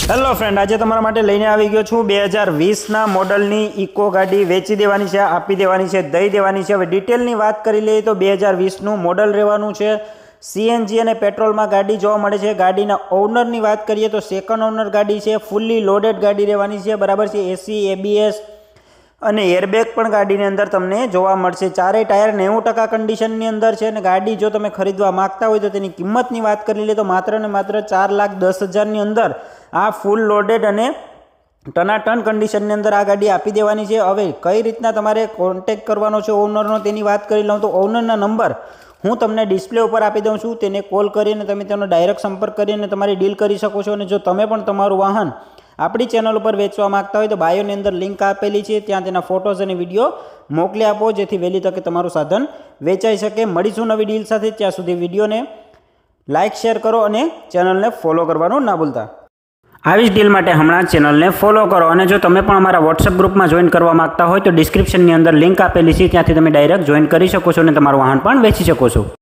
Hello friend, આજે તમારા માટે લઈને આવી ગયો છું 2020ના મોડલની ઇકો ગાડી વેચી દેવાની છે, આપી દેવાની છે, દઈ દેવાની છે। હવે ડિટેલની વાત કરી લઈએ તો 2020નું મોડલ રહેવાનું છે। સીએનજી અને પેટ્રોલમાં ગાડી જોવા મળે છે। ગાડીના ઓનરની વાત કરીએ તો સેકન્ડ ઓનર ગાડી છે, ફૂલ્લી લોડેડ ગાડી રહેવાની છે, બરાબર છે। એસી, એબીએસ અને એરબેગ પણ ગાડીની અંદર તમને જોવા મળશે। ચારેય ટાયર 90% કન્ડિશનની અંદર છે અને ગાડી જો તમે ખરીદવા માગતા હોય તો તેની કિંમતની વાત કરી લઈએ તો માત્ર ને માત્ર 4,10,000ની અંદર આ ફૂલ લોડેડ અને ટનાટન કન્ડિશનની અંદર આ ગાડી આપી દેવાની છે। હવે કઈ રીતના તમારે કોન્ટેક્ટ કરવાનો છે ઓનરનો તેની વાત કરી લઉં તો ઓનરના નંબર હું તમને ડિસ્પ્લે ઉપર આપી દઉં છું, તેને કોલ કરીને તમે તેનો ડાયરેક્ટ સંપર્ક કરીને તમારી ડીલ કરી શકો છો। અને જો તમે પણ તમારું વાહન આપણી ચેનલ ઉપર વેચવા માંગતા હોય તો બાયોની અંદર લિંક આપેલી છે, ત્યાં તેના ફોટોઝ અને વિડીયો મોકલી આપો, જેથી વહેલી તકે તમારું સાધન વેચાઈ શકે। મળીશું નવી ડીલ સાથે, ત્યાં સુધી વિડીયોને લાઇક શેર કરો અને ચેનલને ફોલો કરવાનું ના ભૂલતા। આવી જ ડીલ માટે હમણાં ચેનલને ફોલો કરો અને જો તમે પણ અમારા વોટ્સએપ ગ્રુપમાં જોઈન કરવા માંગતા હોય તો ડિસ્ક્રિપ્શનની અંદર લિંક આપેલી છે, ત્યાંથી તમે ડાયરેક્ટ જોઈન કરી શકો છો અને તમારું વાહન પણ વેચી શકો છો।